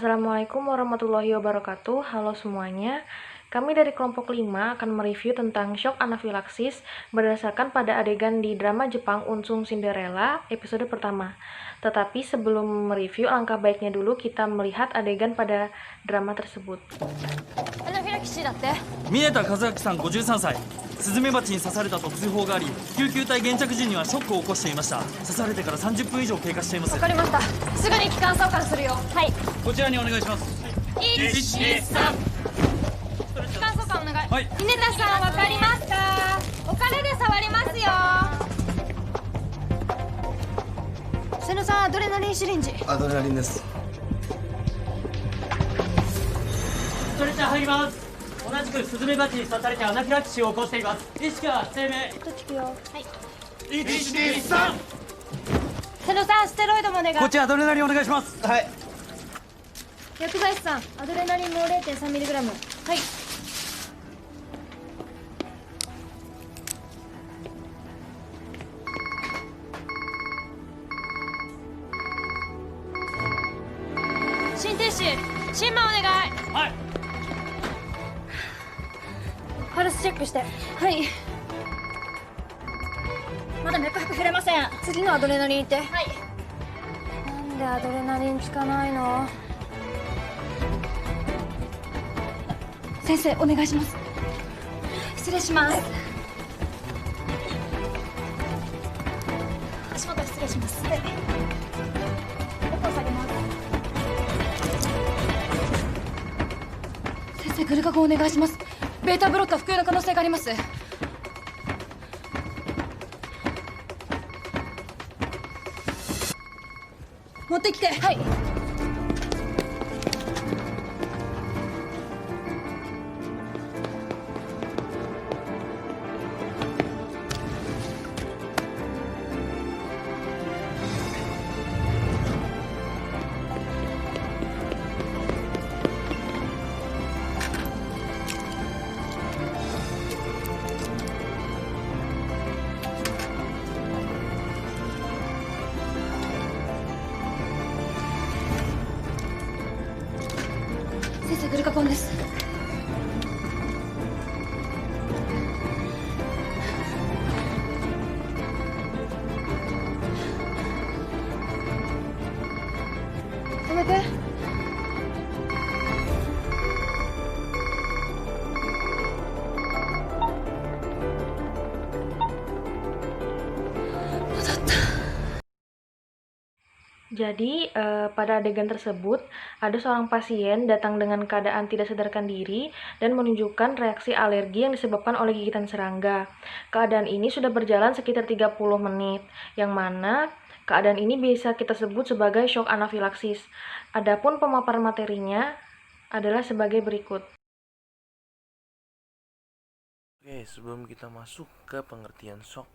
Assalamualaikum warahmatullahi wabarakatuh. Halo semuanya. Kami dari kelompok 5 akan mereview tentang shock anafilaksis berdasarkan pada adegan di drama Jepang Unsung Cinderella episode pertama. Tetapi sebelum mereview, alangkah baiknya dulu kita melihat adegan pada drama tersebut. アナフィラキシーだって。峰田和明さん53歳、スズメバチに刺されたと通報があり、救急隊現着時にはショックを起こしていました。刺されてから30分以上経過しています。わかりました。すぐに気管挿管するよ。はい。こちらにお願いします。123。気管挿管お願い。はい。峰田さんわかりますか？お金で触りますよ。瀬野さん、アドレナリンシリンジ。アドレナリンです。ストレッチャー入ります。同じくスズメバチに刺されてアナフィラキシーを起こしています。意識は低迷。とつくよ。はい。123。瀬野さん、ステロイドもお願い。こっちアドレナリンお願いします。はい。薬剤師さん、アドレナリンも 0.3mg。はい。心停止、心マお願い。はい。パルスチェックして。はい。まだ脈拍触れません。次のアドレナリンいって。はい。なんでアドレナリン効かないの？先生、お願いします。失礼します。足元失礼します。はい。音を下げます。先生、グルカゴンお願いします。ベータブロッカー服用の可能性があります。持ってきて。はい。先生、グルカゴンです。止めて。戻った。Jadi, pada adegan tersebut, ada seorang pasien datang dengan keadaan tidak sadarkan diri dan menunjukkan reaksi alergi yang disebabkan oleh gigitan serangga. Keadaan ini sudah berjalan sekitar 30 menit, yang mana keadaan ini bisa kita sebut sebagai shock anafilaksis. Adapun pemaparan materinya adalah sebagai berikut. Oke, sebelum kita masuk ke pengertian shock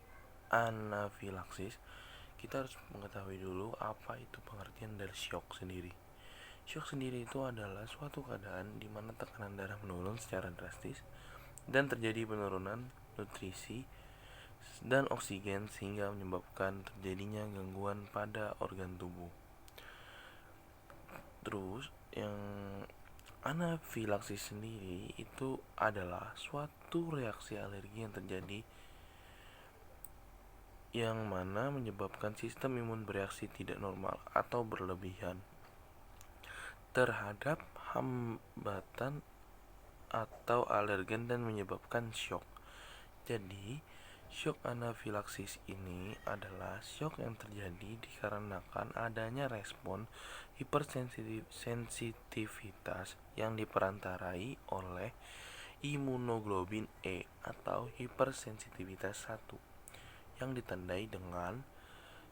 anafilaksis, kita harus mengetahui dulu apa itu pengertian dari shock sendiri. Shock sendiri itu adalah suatu keadaan di mana tekanan darah menurun secara drastis dan terjadi penurunan nutrisi dan oksigen sehingga menyebabkan terjadinya gangguan pada organ tubuh. Terus yang anafilaksis sendiri itu adalah suatu reaksi alergi yang terjadi yang mana menyebabkan sistem imun bereaksi tidak normal atau berlebihan terhadap hambatan atau alergen dan menyebabkan shock. Jadi, shock anafilaksis ini adalah shock yang terjadi dikarenakan adanya respon hipersensitivitas yang diperantarai oleh imunoglobin E atau hipersensitivitas 1 yang ditandai dengan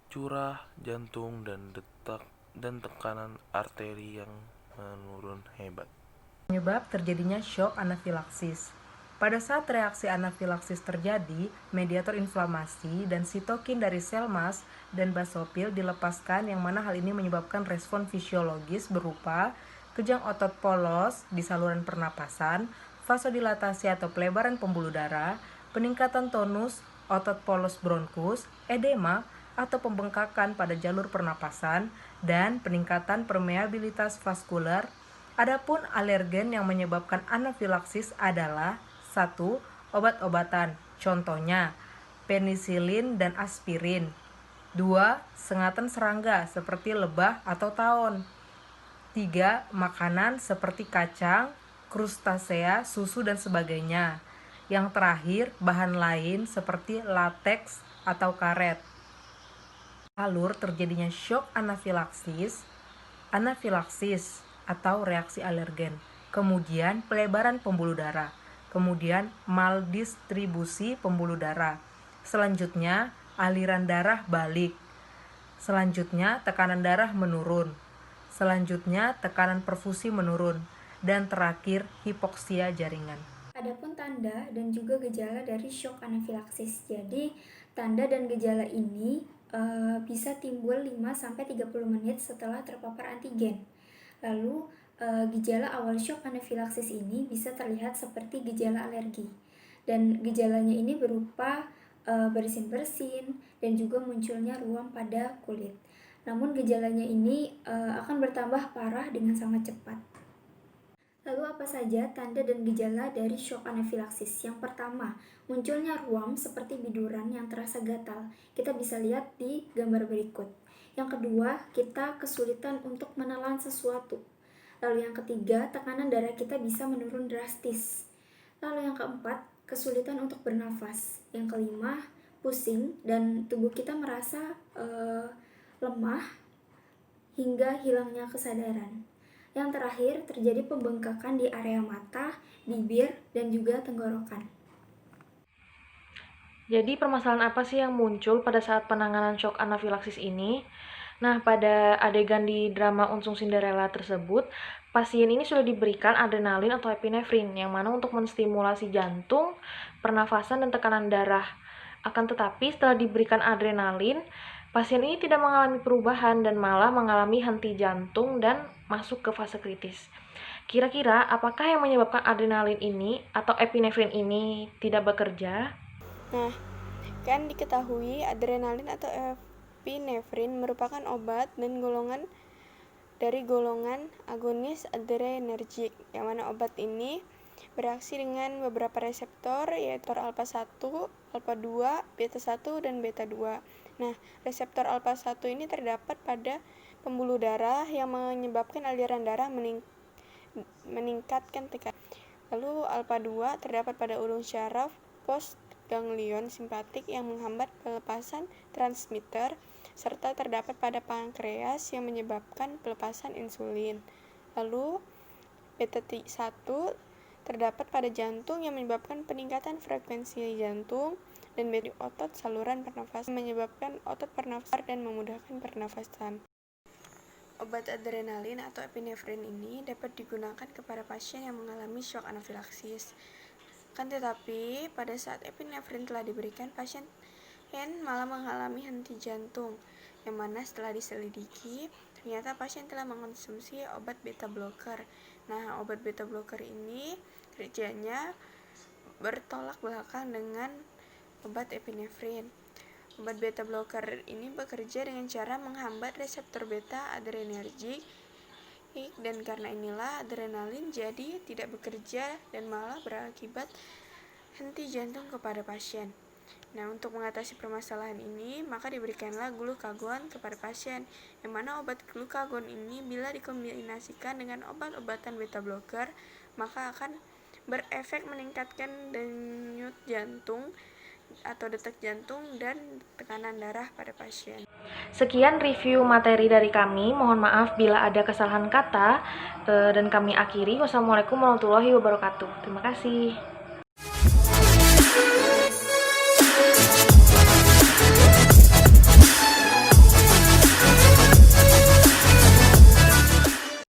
curah jantung dan tekanan arteri yang menurun hebat. Penyebab terjadinya shock anafilaksis. Pada saat reaksi anafilaksis terjadi, mediator inflamasi dan sitokin dari sel mas dan basofil dilepaskan, yang mana hal ini menyebabkan respon fisiologis berupa kejang otot polos di saluran pernapasan, vasodilatasi atau pelebaran pembuluh darah, peningkatan tonus otot polos bronkus, edema, atau pembengkakan pada jalur pernapasan dan peningkatan permeabilitas vaskular. Adapun alergen yang menyebabkan anafilaksis adalah 1. Obat-obatan, contohnya penisilin dan aspirin. 2. Sengatan serangga seperti lebah atau taun. 3. Makanan seperti kacang, krustasea, susu, dan sebagainya. Yang terakhir, bahan lain seperti lateks atau karet. Alur terjadinya shock anafilaksis atau reaksi alergen, kemudian pelebaran pembuluh darah, kemudian maldistribusi pembuluh darah, selanjutnya aliran darah balik, selanjutnya tekanan darah menurun, selanjutnya tekanan perfusi menurun, dan terakhir hipoksia jaringan. Adapun tanda dan juga gejala dari shock anafilaksis. Jadi, tanda dan gejala ini bisa timbul 5-30 menit setelah terpapar antigen. Lalu, gejala awal shock anafilaksis ini bisa terlihat seperti gejala alergi. Dan gejalanya ini berupa bersin-bersin dan juga munculnya ruam pada kulit. Namun gejalanya ini akan bertambah parah dengan sangat cepat. Lalu apa saja tanda dan gejala dari shock anafilaksis? Yang pertama, munculnya ruam seperti biduran yang terasa gatal. Kita bisa lihat di gambar berikut. Yang kedua, kita kesulitan untuk menelan sesuatu. Lalu yang ketiga, tekanan darah kita bisa menurun drastis. Lalu yang keempat, kesulitan untuk bernafas. Yang kelima, pusing dan tubuh kita merasa lemah hingga hilangnya kesadaran. Yang terakhir, terjadi pembengkakan di area mata, bibir, dan juga tenggorokan. Jadi permasalahan apa sih yang muncul pada saat penanganan shock anafilaksis ini? Nah, pada adegan di drama Unsung Cinderella tersebut, pasien ini sudah diberikan adrenalin atau epinefrin, yang mana untuk menstimulasi jantung, pernafasan, dan tekanan darah. Akan tetapi, setelah diberikan adrenalin, pasien ini tidak mengalami perubahan dan malah mengalami henti jantung dan masuk ke fase kritis. Kira-kira apakah yang menyebabkan adrenalin ini atau epinefrin ini tidak bekerja? Nah, kan diketahui adrenalin atau epinefrin merupakan obat dan golongan agonis adrenergik, yang mana obat ini bereaksi dengan beberapa reseptor, yaitu alpha 1, alpha 2, beta 1, dan beta 2. Nah, reseptor alpha 1 ini terdapat pada pembuluh darah yang menyebabkan aliran darah meningkatkan tekanan. Lalu alpha 2 terdapat pada ulung syaraf postganglion simpatik yang menghambat pelepasan transmitter, serta terdapat pada pankreas yang menyebabkan pelepasan insulin. Lalu beta 1 terdapat pada jantung yang menyebabkan peningkatan frekuensi jantung, dan beta otot saluran pernafasan menyebabkan otot pernafasan dan memudahkan pernafasan. Obat adrenalin atau epinefrin ini dapat digunakan kepada pasien yang mengalami shock anafilaksis. Kan tetapi, pada saat epinefrin telah diberikan, pasien malah mengalami henti jantung, yang mana setelah diselidiki, ternyata pasien telah mengonsumsi obat beta blocker. Nah, obat beta blocker ini kerjanya bertolak belakang dengan obat epinefrin. Obat beta blocker ini bekerja dengan cara menghambat reseptor beta adrenergik, dan karena inilah adrenalin jadi tidak bekerja dan malah berakibat henti jantung kepada pasien. Nah, untuk mengatasi permasalahan ini, maka diberikanlah glukagon kepada pasien, yang mana obat glukagon ini bila dikombinasikan dengan obat-obatan beta blocker, maka akan berefek meningkatkan denyut jantung atau detak jantung dan tekanan darah pada pasien. Sekian review materi dari kami. Mohon maaf bila ada kesalahan kata dan kami akhiri. Wassalamualaikum warahmatullahi wabarakatuh. Terima kasih.